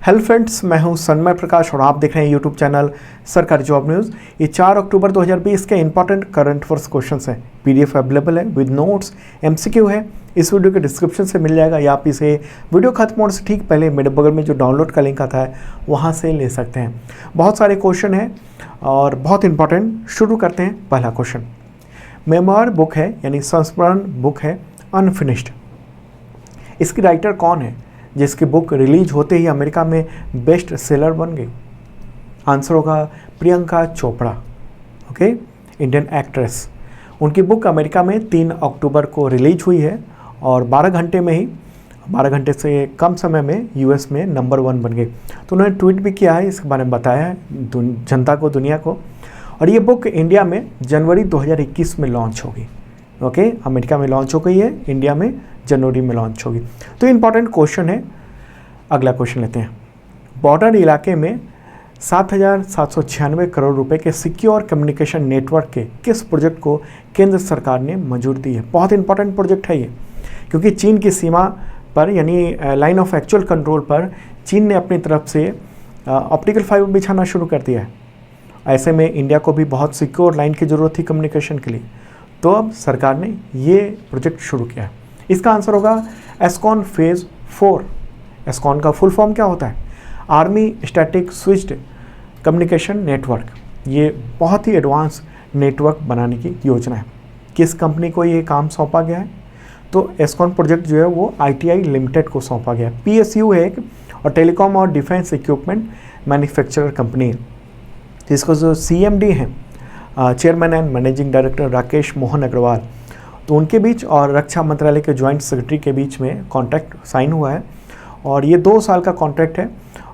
Hello friends, मैं हूं सन्मय प्रकाश और आप देख रहे हैं यूट्यूब चैनल सरकारी जॉब न्यूज़। ये 4 अक्टूबर 2020 के इंपॉर्टेंट करंट अफेयर्स क्वेश्चंस हैं। पीडीएफ अवेलेबल है विद नोट्स, एमसीक्यू है। इस वीडियो के डिस्क्रिप्शन से मिल जाएगा या आप इसे वीडियो खत्म होने से ठीक पहले मेरे बगल में जो डाउनलोड का लिंक आता है वहाँ से ले सकते हैं। बहुत सारे क्वेश्चन हैं और बहुत इंपॉर्टेंट। शुरू करते हैं। पहला क्वेश्चन, मेमोयर बुक है यानी संस्मरण बुक है अनफिनिश्ड। इसकी राइटर कौन है जिसकी बुक रिलीज होते ही अमेरिका में बेस्ट सेलर बन गई? आंसर होगा Priyanka Chopra. Okay, Indian actress. उनकी बुक अमेरिका में 3 अक्टूबर को रिलीज हुई है और 12 घंटे से कम समय में यूएस में नंबर 1 बन गई। तो उन्होंने ट्वीट भी किया है, इसके बारे में बताया है जनता को, दुनिया को। और ये बुक इंडिया में जनवरी 2021 में लॉन्च होगी। ओके, अमेरिका में लॉन्च हो गई है, इंडिया में जनवरी में लॉन्च होगी। तो इंपॉर्टेंट क्वेश्चन है। अगला क्वेश्चन लेते हैं। बॉर्डर इलाके में 7,796 करोड़ रुपए के सिक्योर कम्युनिकेशन नेटवर्क के किस प्रोजेक्ट को केंद्र सरकार ने मंजूरी दी है? बहुत इंपॉर्टेंट प्रोजेक्ट है ये, क्योंकि चीन की सीमा पर यानी लाइन ऑफ एक्चुअल कंट्रोल पर चीन ने अपनी तरफ से ऑप्टिकल फाइबर बिछाना शुरू कर दिया है। ऐसे में इंडिया को भी बहुत सिक्योर लाइन की ज़रूरत थी कम्युनिकेशन के लिए, तो अब सरकार ने ये प्रोजेक्ट शुरू किया है। इसका आंसर होगा एस्कॉन फेज़ 4। एस्कॉन का फुल फॉर्म क्या होता है? Army static switched communication network. ये बहुत ही एडवांस नेटवर्क बनाने की योजना है। किस कंपनी को ये काम सौंपा गया है? तो एस्कॉन प्रोजेक्ट जो है वो ITI लिमिटेड को सौंपा गया है। PSU है एक, और टेलीकॉम और डिफेंस इक्विपमेंट मैन्युफैक्चरर कंपनी है। जिसको जो CMD हैं, chairman and managing director Rakesh Mohan Agarwal, तो उनके बीच और रक्षा मंत्रालय के जॉइंट सेक्रेटरी के बीच में कॉन्ट्रैक्ट साइन हुआ है। और ये 2 साल का कॉन्ट्रैक्ट है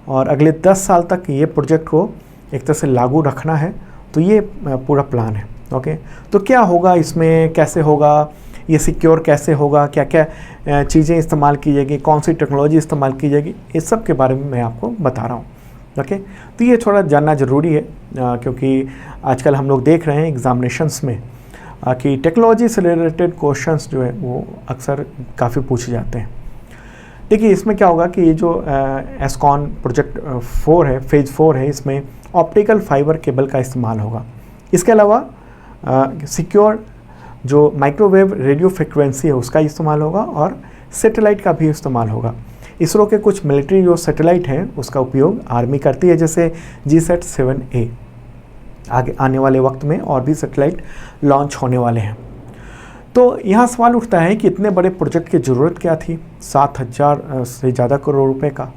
और अगले 10 साल तक ये प्रोजेक्ट को एक तरह से लागू रखना है। तो ये पूरा प्लान है। ओके, तो क्या होगा इसमें, कैसे होगा, ये सिक्योर कैसे होगा, क्या क्या चीज़ें इस्तेमाल की जाएगी, कौन सी टेक्नोलॉजी इस्तेमाल की जाएगी, इस सब के बारे में मैं आपको बता रहा हूँ। ओके, तो ये थोड़ा जानना ज़रूरी है क्योंकि आजकल हम लोग देख रहे हैं एग्जामिनेशंस में कि टेक्नोलॉजी से रिलेटेड क्वेश्चंस जो है वो अक्सर काफ़ी पूछे जाते हैं। देखिए, इसमें क्या होगा कि ये जो एस्कॉन प्रोजेक्ट 4 है, फेज़ 4 है, इसमें ऑप्टिकल फाइबर केबल का इस्तेमाल होगा। इसके अलावा सिक्योर जो माइक्रोवेव रेडियो फ्रिक्वेंसी है उसका इस्तेमाल होगा और सैटेलाइट का भी इस्तेमाल होगा। इसरो के कुछ मिलिट्री जो सैटेलाइट हैं उसका उपयोग आर्मी करती है, जैसे GSAT-7A। आगे आने वाले वक्त में और भी सैटेलाइट लॉन्च होने वाले हैं। तो यहाँ सवाल उठता है कि इतने बड़े प्रोजेक्ट की ज़रूरत क्या थी 7,000 से ज़्यादा करोड़ रुपए का?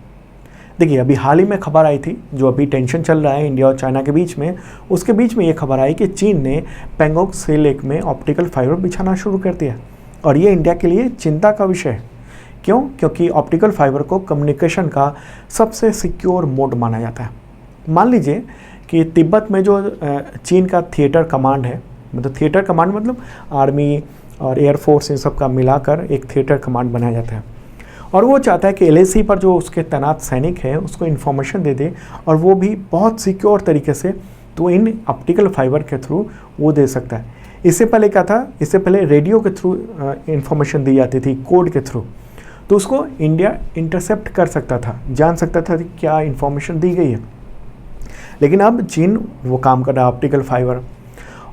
देखिए, अभी हाल ही में खबर आई थी, जो अभी टेंशन चल रहा है इंडिया और चाइना के बीच में, उसके बीच में ये खबर आई कि चीन ने पेंगोंग सी लेक में ऑप्टिकल फाइबर बिछाना शुरू कर दिया। और ये इंडिया के लिए चिंता का विषय है। क्यों? क्योंकि ऑप्टिकल फाइबर को कम्युनिकेशन का सबसे सिक्योर मोड माना जाता है। मान लीजिए कि तिब्बत में जो चीन का थिएटर कमांड है, मतलब थिएटर कमांड मतलब आर्मी और एयरफोर्स इन सब का मिलाकर एक थिएटर कमांड बनाया जाता है, और वो चाहता है कि LAC पर जो उसके तैनात सैनिक है उसको इन्फॉर्मेशन दे दे, और वो भी बहुत सिक्योर तरीके से, तो इन ऑप्टिकल फाइबर के थ्रू वो दे सकता है। इससे पहले क्या था? इससे पहले रेडियो के थ्रू इन्फॉर्मेशन दी जाती थी, कोड के थ्रू, तो उसको इंडिया इंटरसेप्ट कर सकता था, जान सकता था कि क्या इन्फॉर्मेशन दी गई है। लेकिन अब चीन वो काम कर रहा है ऑप्टिकल फाइबर,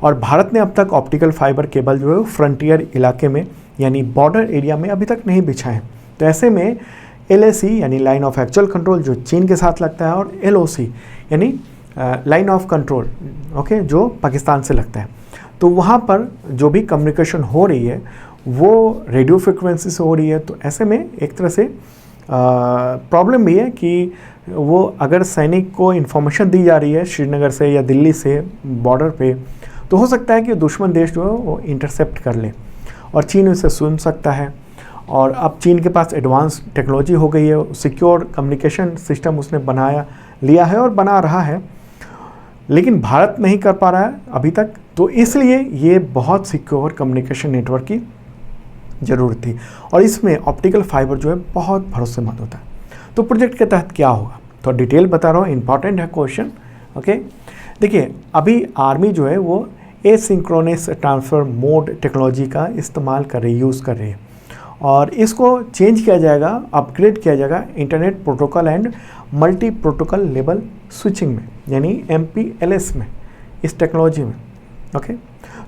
और भारत ने अब तक ऑप्टिकल फाइबर केबल जो है फ्रंटियर इलाके में यानी बॉर्डर एरिया में अभी तक नहीं बिछाए हैं। तो ऐसे में LAC यानी लाइन ऑफ एक्चुअल कंट्रोल जो चीन के साथ लगता है, और LOC यानी लाइन ऑफ कंट्रोल, ओके, जो पाकिस्तान से लगता है, तो वहाँ पर जो भी कम्युनिकेशन हो रही है वो रेडियो फ्रिक्वेंसी से हो रही है। तो ऐसे में एक तरह से प्रॉब्लम भी है कि वो अगर सैनिक को इन्फॉर्मेशन दी जा रही है श्रीनगर से या दिल्ली से बॉर्डर पे, तो हो सकता है कि दुश्मन देश जो है वो इंटरसेप्ट कर ले और चीन उसे सुन सकता है। और अब चीन के पास एडवांस टेक्नोलॉजी हो गई है, सिक्योर कम्युनिकेशन सिस्टम उसने लिया है और बना रहा है, लेकिन भारत नहीं कर पा रहा है अभी तक। तो इसलिए ये बहुत सिक्योर कम्युनिकेशन नेटवर्क की ज़रूरत थी, और इसमें ऑप्टिकल फाइबर जो है बहुत भरोसेमंद होता है। तो प्रोजेक्ट के तहत क्या होगा, तो डिटेल बता रहा हूँ, इंपॉर्टेंट है क्वेश्चन। ओके, देखिए, अभी आर्मी जो है वो एसिंक्रोनस ट्रांसफ़र मोड टेक्नोलॉजी का इस्तेमाल कर रही है, यूज़ कर रही है, और इसको चेंज किया जाएगा, अपग्रेड किया जाएगा internet protocol and multi protocol level switching में, यानी MPLS में, इस टेक्नोलॉजी में। ओके,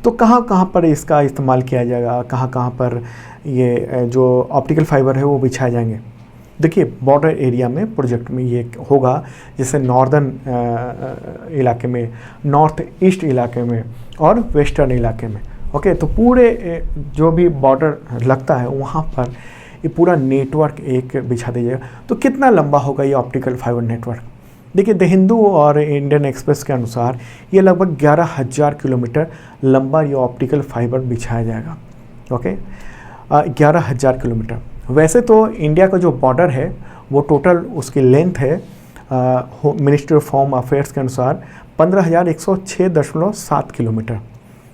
तो कहाँ कहाँ पर इसका इस्तेमाल किया जाएगा, कहाँ कहाँ पर ये जो ऑप्टिकल फाइबर है वो बिछाए जाएंगे। देखिए, बॉर्डर एरिया में प्रोजेक्ट में ये होगा, जैसे नॉर्दर्न इलाके में, नॉर्थ ईस्ट इलाके में और वेस्टर्न इलाके में। ओके, तो पूरे जो भी बॉर्डर लगता है वहाँ पर ये पूरा नेटवर्क एक बिछा दीजिएगा। तो कितना लंबा होगा ये ऑप्टिकल फाइबर नेटवर्क? देखिए, द हिंदू और इंडियन एक्सप्रेस के अनुसार ये लगभग 11,000 किलोमीटर लंबा ये ऑप्टिकल फाइबर बिछाया जाएगा। Okay, 11,000 kilometre. वैसे तो इंडिया का जो बॉर्डर है वो टोटल उसकी लेंथ है मिनिस्ट्री ऑफ होम अफेयर्स के अनुसार 15,106.7 किलोमीटर।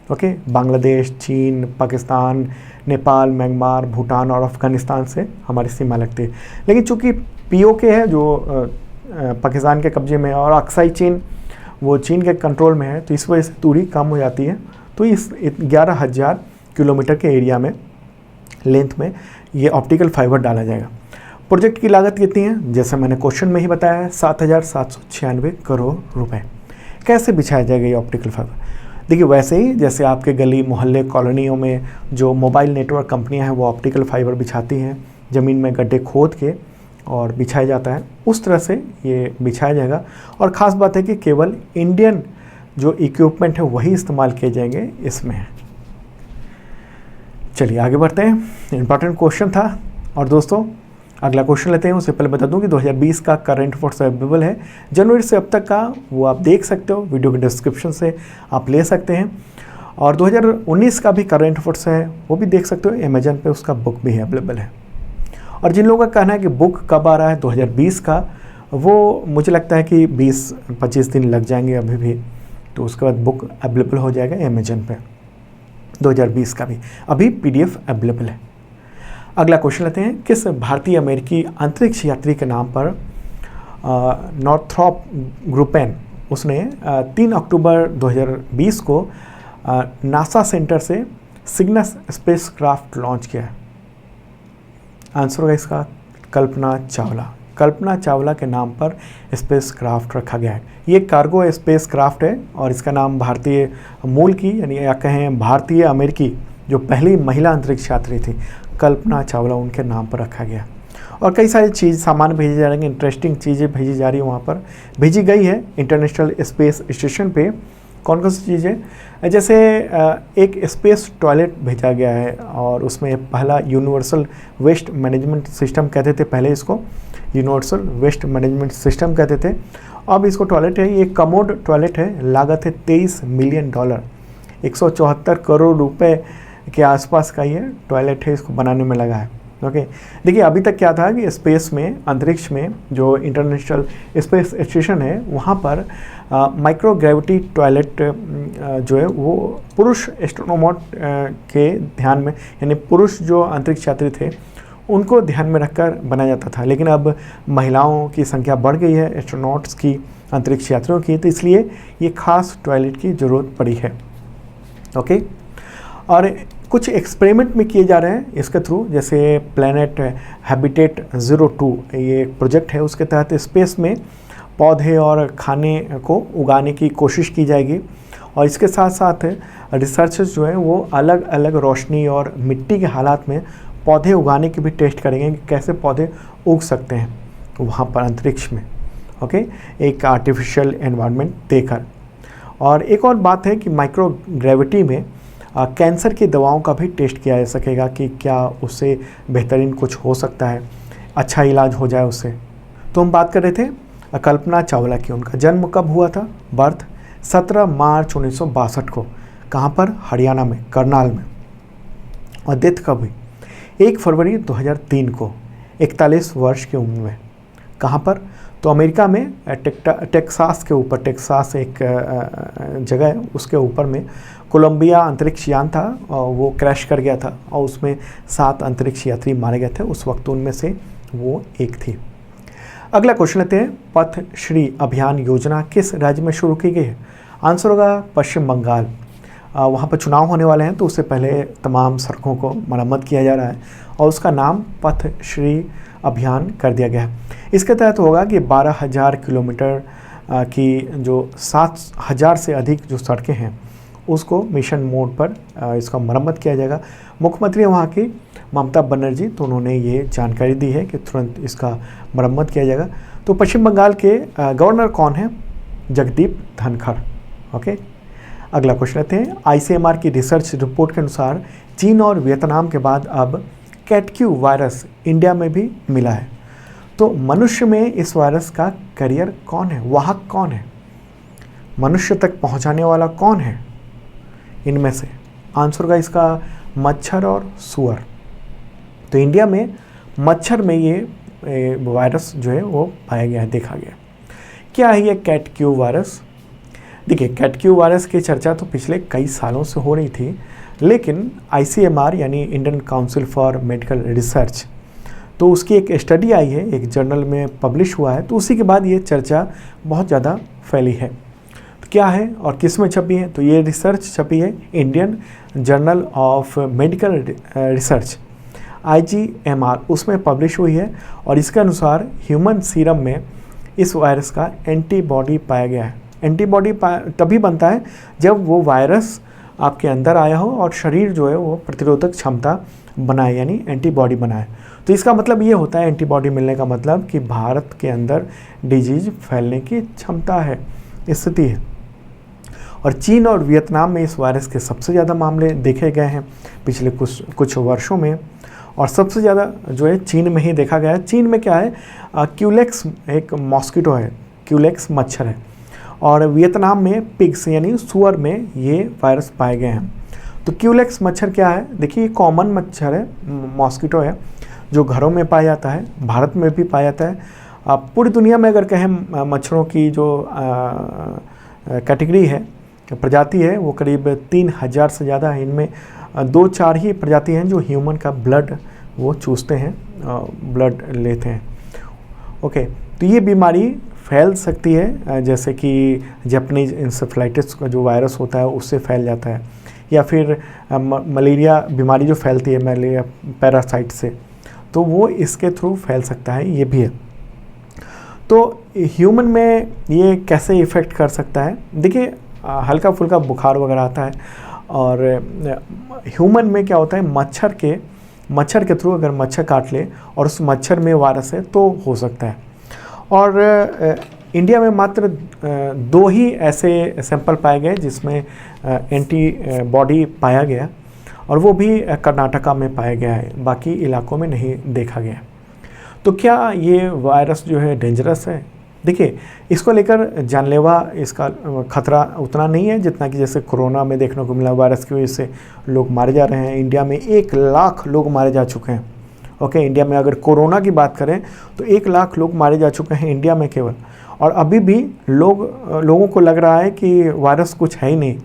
ओके, बांग्लादेश, चीन, पाकिस्तान, नेपाल, म्यांमार, भूटान और अफ़गानिस्तान से हमारी सीमा लगती है। लेकिन चूँकि POK है जो पाकिस्तान के कब्जे में है और अक्साई चीन वो चीन के कंट्रोल में है, तो इस वजह से दूरी कम हो जाती है। तो इस 11,000 किलोमीटर के एरिया में, लेंथ में ये ऑप्टिकल फाइबर डाला जाएगा। प्रोजेक्ट की लागत कितनी है? जैसे मैंने क्वेश्चन में ही बताया है, 7,796 करोड़ रुपए। कैसे बिछाया जाएगा ये ऑप्टिकल फाइबर? देखिए, वैसे ही जैसे आपके गली मोहल्ले कॉलोनियों में जो मोबाइल नेटवर्क कंपनियां हैं वो ऑप्टिकल फाइबर बिछाती हैं, ज़मीन में गड्ढे खोद के और बिछाया जाता है, उस तरह से ये बिछाया जाएगा। और ख़ास बात है कि केवल इंडियन जो इक्विपमेंट है वही इस्तेमाल किए जाएंगे इसमें। चलिए आगे बढ़ते हैं, इंपॉर्टेंट क्वेश्चन था। और दोस्तों, अगला क्वेश्चन लेते हैं। उससे पहले बता दूं कि 2020 का करंट अफेयर्स अवेलेबल है, जनवरी से अब तक का, वो आप देख सकते हो, वीडियो के डिस्क्रिप्शन से आप ले सकते हैं। और 2019 का भी करंट अफेयर्स है, वो भी देख सकते हो, अमेजन पे उसका बुक भी अवेलेबल है। और जिन लोगों का कहना है कि बुक कब आ रहा है 2020 का, वो मुझे लगता है कि 20-25 दिन लग जाएंगे अभी भी, तो उसके बाद बुक अवेलेबल हो जाएगा अमेजन पे। 2020 का भी अभी PDF अवेलेबल है। अगला क्वेश्चन लेते हैं। किस भारतीय अमेरिकी अंतरिक्ष यात्री के नाम पर नॉर्थरॉप ग्रुपेन उसने 3 अक्टूबर 2020 को नासा सेंटर से सिग्नस स्पेसक्राफ्ट लॉन्च किया है? आंसर होगा इसका कल्पना चावला। कल्पना चावला के नाम पर स्पेसक्राफ्ट रखा गया है। ये कार्गो स्पेसक्राफ्ट है और इसका नाम भारतीय मूल की, यानी या कहें भारतीय अमेरिकी जो पहली महिला अंतरिक्ष यात्री थी, कल्पना चावला, उनके नाम पर रखा गया। और कई सारी सामान भेजे जा रहे हैं, इंटरेस्टिंग चीज़ें भेजी जा रही है, वहाँ पर भेजी गई है इंटरनेशनल स्पेस स्टेशन पे। कौन कौन सी चीज़ें? जैसे एक स्पेस टॉयलेट भेजा गया है और उसमें पहला यूनिवर्सल वेस्ट मैनेजमेंट सिस्टम कहते थे, पहले इसको यूनिवर्सल वेस्ट मैनेजमेंट सिस्टम कहते थे, अब इसको टॉयलेट है। ये कमोड टॉयलेट है, लागत है $23 मिलियन, 174 करोड़ रुपए के आसपास का ये टॉयलेट है, इसको बनाने में लगा है। ओके, देखिए अभी तक क्या था कि स्पेस में, अंतरिक्ष में जो इंटरनेशनल स्पेस स्टेशन है वहाँ पर माइक्रो ग्रेविटी टॉयलेट जो है वो पुरुष एस्ट्रोनॉट के ध्यान में, यानी पुरुष जो अंतरिक्ष यात्री थे उनको ध्यान में रखकर बनाया जाता था। लेकिन अब महिलाओं की संख्या बढ़ गई है, एस्ट्रोनॉट्स की, अंतरिक्ष यात्रियों की, तो इसलिए ये खास टॉयलेट की ज़रूरत पड़ी है। ओके, और कुछ एक्सपेरिमेंट में किए जा रहे हैं इसके थ्रू, जैसे प्लैनेट हैबिटेट 02 ये एक प्रोजेक्ट है, उसके तहत स्पेस में पौधे और खाने को उगाने की कोशिश की जाएगी। और इसके साथ साथ रिसर्चर्स जो हैं वो अलग अलग रोशनी और मिट्टी के हालात में पौधे उगाने की भी टेस्ट करेंगे कि कैसे पौधे उग सकते हैं वहाँ पर अंतरिक्ष में। ओके, एक आर्टिफिशियल एनवायरनमेंट देकर। और एक और बात है कि माइक्रो ग्रेविटी में कैंसर की दवाओं का भी टेस्ट किया जा सकेगा कि क्या उससे बेहतरीन कुछ हो सकता है, अच्छा इलाज हो जाए उससे। तो हम बात कर रहे थे कल्पना चावला की। उनका जन्म कब हुआ था? बर्थ 17 मार्च 1962 को। कहाँ पर? हरियाणा में, करनाल में। और डेथ कब हुई? 1 फरवरी 2003 को, 41 वर्ष की उम्र में। कहाँ पर? तो अमेरिका में टेक्सास के ऊपर, टेक्सास एक जगह है, उसके ऊपर में कोलंबिया अंतरिक्ष यान था और वो क्रैश कर गया था और उसमें 7 अंतरिक्ष यात्री मारे गए थे उस वक्त, उनमें से वो एक थी। अगला क्वेश्चन लेते हैं। पथ श्री अभियान योजना किस राज्य में शुरू की गई है? आंसर होगा पश्चिम बंगाल। वहाँ पर चुनाव होने वाले हैं, तो उससे पहले तमाम सड़कों को मरम्मत किया जा रहा है और उसका नाम पथश्री अभियान कर दिया गया है। इसके तहत होगा कि 12,000 किलोमीटर की जो 7,000 से अधिक जो सड़कें हैं उसको मिशन मोड पर इसका मरम्मत किया जाएगा। मुख्यमंत्री वहाँ की ममता बनर्जी, तो उन्होंने ये जानकारी दी है कि तुरंत इसका मरम्मत किया जाएगा। तो पश्चिम बंगाल के गवर्नर कौन है? जगदीप धनखड़। ओके, अगला क्वेश्चन लेते हैं। ICMR की रिसर्च रिपोर्ट के अनुसार चीन और वियतनाम के बाद अब कैटक्यू वायरस इंडिया में भी मिला है। तो मनुष्य में इस वायरस का कैरियर कौन है, वाहक कौन है, मनुष्य तक पहुंचाने वाला कौन है इनमें से? आंसर का इसका मच्छर और सुअर। तो इंडिया में मच्छर में ये वायरस जो है वो पाया गया है, देखा गया। क्या है ये कैटक्यू वायरस? देखिए, कैटक्यू वायरस की चर्चा तो पिछले कई सालों से हो रही थी, लेकिन ICMR यानी Indian council for medical research, तो उसकी एक स्टडी आई है, एक जर्नल में पब्लिश हुआ है, तो उसी के बाद ये चर्चा बहुत ज़्यादा फैली है। तो क्या है और किस में छपी है? तो ये रिसर्च छपी है Indian journal of medical research IGMR, उसमें पब्लिश हुई है और इसके अनुसार ह्यूमन सीरम में इस वायरस का एंटीबॉडी पाया गया है। एंटीबॉडी तभी बनता है जब वो वायरस आपके अंदर आया हो और शरीर जो है वो प्रतिरोधक क्षमता बनाए, यानी एंटीबॉडी बनाए। तो इसका मतलब ये होता है, एंटीबॉडी मिलने का मतलब कि भारत के अंदर डिजीज फैलने की क्षमता है, स्थिति है। और चीन और वियतनाम में इस वायरस के सबसे ज़्यादा मामले देखे गए हैं पिछले कुछ वर्षों में, और सबसे ज़्यादा जो है चीन में ही देखा गया है। चीन में क्या है, क्यूलेक्स एक मॉस्किटो है, क्यूलेक्स मच्छर है, और वियतनाम में पिग्स यानी सुअर में ये वायरस पाए गए हैं। तो क्यूलेक्स मच्छर क्या है? देखिए, कॉमन मच्छर है, मॉस्किटो है, जो घरों में पाया जाता है, भारत में भी पाया जाता है। पूरी दुनिया में अगर कहें मच्छरों की जो कैटेगरी है, प्रजाति है, वो करीब 3,000 से ज़्यादा है। इनमें 2-4 ही प्रजाति हैं जो ह्यूमन का ब्लड वो चूसते हैं, ब्लड लेते हैं। ओके, तो ये बीमारी फैल सकती है, जैसे कि जैपनीज इंसेफ्लाइटिस का जो वायरस होता है उससे फैल जाता है, या फिर मलेरिया बीमारी जो फैलती है मलेरिया पैरासाइट से, तो वो इसके थ्रू फैल सकता है, ये भी है। तो ह्यूमन में ये कैसे इफ़ेक्ट कर सकता है? देखिए, हल्का फुल्का बुखार वगैरह आता है, और ह्यूमन में क्या होता है, मच्छर के थ्रू अगर मच्छर काट ले और उस मच्छर में वायरस है तो हो सकता है। और इंडिया में मात्र 2 ही ऐसे सैंपल पाए गए जिसमें एंटीबॉडी पाया गया, और वो भी कर्नाटका में पाया गया है, बाकी इलाकों में नहीं देखा गया। तो क्या ये वायरस जो है डेंजरस है? देखिए, इसको लेकर जानलेवा इसका खतरा उतना नहीं है जितना कि जैसे कोरोना में देखने को मिला, वायरस की वजह से लोग मारे जा रहे हैं। इंडिया में 1 लाख लोग मारे जा चुके हैं। ओके, इंडिया में अगर कोरोना की बात करें तो 1 लाख लोग मारे जा चुके हैं इंडिया में केवल, और अभी भी लोगों को लग रहा है कि वायरस कुछ है ही नहीं।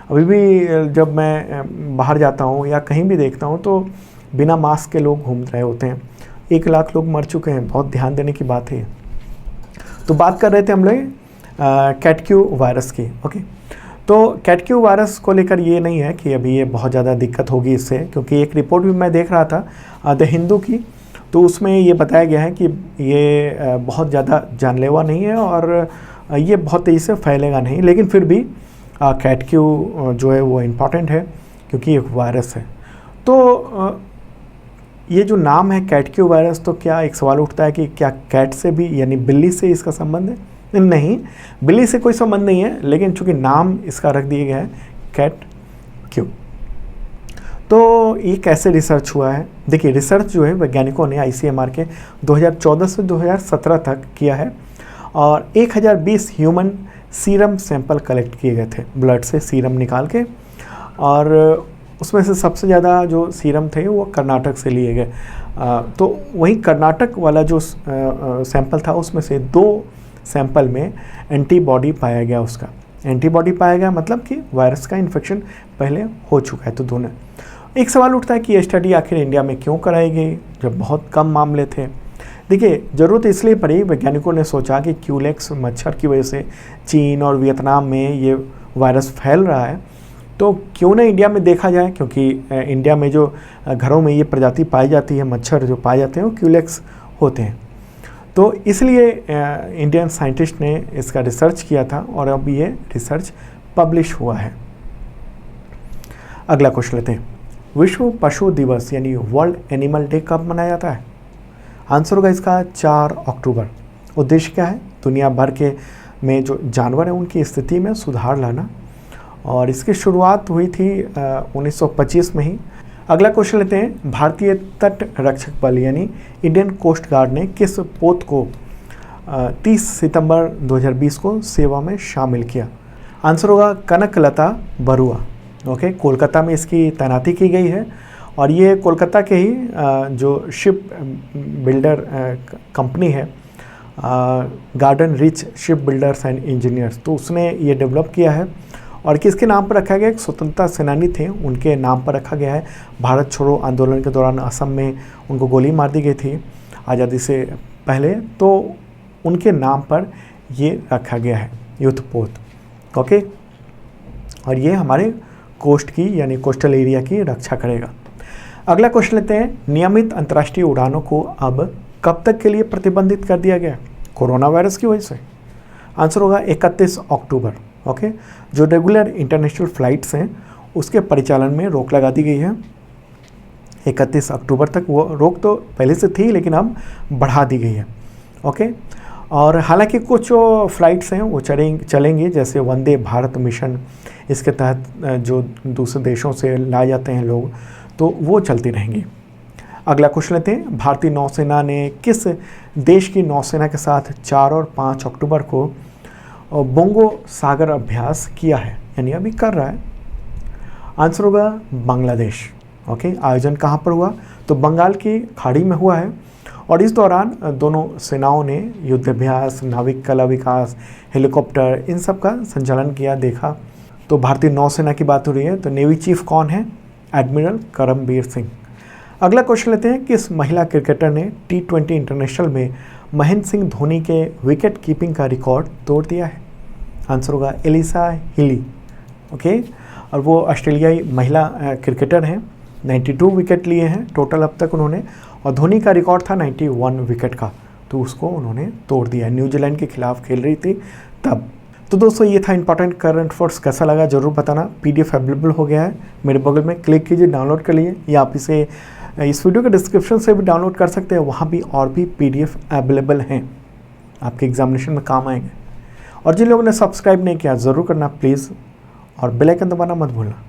अभी भी जब मैं बाहर जाता हूँ या कहीं भी देखता हूँ तो बिना मास्क के लोग घूम रहे होते हैं। 1 लाख लोग मर चुके हैं, बहुत ध्यान देने की बात है। तो बात कर रहे थे हम लोग कैटक्यू वायरस की। ओके, तो कैटक्यू वायरस को लेकर ये नहीं है कि अभी ये बहुत ज़्यादा दिक्कत होगी इससे, क्योंकि एक रिपोर्ट भी मैं देख रहा था द हिंदू की, तो उसमें ये बताया गया है कि ये बहुत ज़्यादा जानलेवा नहीं है और ये बहुत तेज़ी से फैलेगा नहीं, लेकिन फिर भी कैटक्यू जो है वो इम्पॉर्टेंट है क्योंकि एक वायरस है। तो ये जो नाम है कैटक्यू वायरस, तो क्या एक सवाल उठता है कि क्या कैट से भी यानी बिल्ली से इसका संबंध है? नहीं, बिल्ली से कोई संबंध नहीं है, लेकिन चूंकि नाम इसका रख दिया गया है कैटक्यू। तो ये कैसे रिसर्च हुआ है? देखिए, रिसर्च जो है वैज्ञानिकों ने ICMR के 2014 से 2017 तक किया है, और 1020 ह्यूमन सीरम सैंपल कलेक्ट किए गए थे, ब्लड से सीरम निकाल के, और उसमें से सबसे ज़्यादा जो सीरम थे वो कर्नाटक से लिए गए। तो वही कर्नाटक वाला जो सैंपल था उसमें से 2 सैंपल में एंटीबॉडी पाया गया। उसका एंटीबॉडी पाया गया मतलब कि वायरस का इन्फेक्शन पहले हो चुका है। तो दोनों, एक सवाल उठता है कि ये स्टडी आखिर इंडिया में क्यों कराई गई जब बहुत कम मामले थे? देखिए, ज़रूरत इसलिए पड़ी, वैज्ञानिकों ने सोचा कि क्यूलेक्स मच्छर की वजह से चीन और वियतनाम में ये वायरस फैल रहा है, तो क्यों ना इंडिया में देखा जाए, क्योंकि इंडिया में जो घरों में ये प्रजाति पाई जाती है, मच्छर जो पाए जाते हैं वो क्यूलेक्स होते हैं। तो इसलिए इंडियन साइंटिस्ट ने इसका रिसर्च किया था और अब ये रिसर्च पब्लिश हुआ है। अगला क्वेश्चन लेते हैं, विश्व पशु दिवस यानी वर्ल्ड एनिमल डे कब मनाया जाता है? आंसर होगा इसका 4 अक्टूबर। उद्देश्य क्या है? दुनिया भर के में जो जानवर हैं उनकी स्थिति में सुधार लाना, और इसकी शुरुआत हुई थी 1925 में ही। अगला क्वेश्चन लेते हैं, भारतीय तट रक्षक बल यानी इंडियन कोस्ट गार्ड ने किस पोत को 30 सितंबर 2020 को सेवा में शामिल किया? आंसर होगा कनकलता बरुआ। ओके, कोलकाता में इसकी तैनाती की गई है और ये कोलकाता के ही जो शिप बिल्डर कंपनी है, garden rich ship builders and engineers, तो उसने ये डेवलप किया है और किसके नाम पर रखा गया? एक स्वतंत्रता सेनानी थे, उनके नाम पर रखा गया है। भारत छोड़ो आंदोलन के दौरान असम में उनको गोली मार दी गई थी आज़ादी से पहले, तो उनके नाम पर ये रखा गया है युद्ध पोत। ओके, और ये हमारे कोस्ट की यानी कोस्टल एरिया की रक्षा करेगा। अगला क्वेश्चन लेते हैं, नियमित अंतर्राष्ट्रीय उड़ानों को अब कब तक के लिए प्रतिबंधित कर दिया गया? कोरोना वायरस की वजह से। आंसर होगा 31 अक्टूबर। ओके, जो रेगुलर इंटरनेशनल फ्लाइट्स हैं उसके परिचालन में रोक लगा दी गई है 31 अक्टूबर तक। वो रोक तो पहले से थी लेकिन अब बढ़ा दी गई है। ओके, और हालांकि कुछ फ़्लाइट्स हैं वो चलेंगे, जैसे वंदे भारत मिशन, इसके तहत जो दूसरे देशों से लाए जाते हैं लोग, तो वो चलती रहेंगी। अगला क्वेश्चन लेते हैं, भारतीय नौसेना ने किस देश की नौसेना के साथ 4 और 5 अक्टूबर को बोंगो सागर अभ्यास किया है, यानी अभी कर रहा है? आंसर होगा बांग्लादेश। ओके, आयोजन कहाँ पर हुआ? तो बंगाल की खाड़ी में हुआ है और इस दौरान दोनों सेनाओं ने युद्धाभ्यास, नाविक कला विकास, हेलीकॉप्टर, इन सब का संचालन किया, देखा। तो भारतीय नौसेना की बात हो रही है, तो नेवी चीफ कौन है? एडमिरल करमबीर सिंह। अगला क्वेश्चन लेते हैं, किस महिला क्रिकेटर ने T20 इंटरनेशनल में महेंद्र सिंह धोनी के विकेट कीपिंग का रिकॉर्ड तोड़ दिया है? आंसर होगा एलिसा हिली। ओके, और वो ऑस्ट्रेलियाई महिला क्रिकेटर हैं, 92 विकेट लिए हैं टोटल अब तक उन्होंने, और धोनी का रिकॉर्ड था 91 विकेट का, तो उसको उन्होंने तोड़ दिया। न्यूजीलैंड के खिलाफ खेल रही थी तब। तो दोस्तों ये था इंपॉर्टेंट करंट अफेयर्स। कैसा लगा ज़रूर बताना। PDF अवेलेबल हो गया है मेरे बगल में, क्लिक कीजिए, डाउनलोड कर लिए, या आप इसे इस वीडियो के डिस्क्रिप्शन से भी डाउनलोड कर सकते हैं। वहाँ भी और भी PDF अवेलेबल हैं, आपके एग्जामिनेशन में काम आएंगे। और जिन लोगों ने सब्सक्राइब नहीं किया ज़रूर करना प्लीज़, और बेल आइकन दबाना मत भूलना।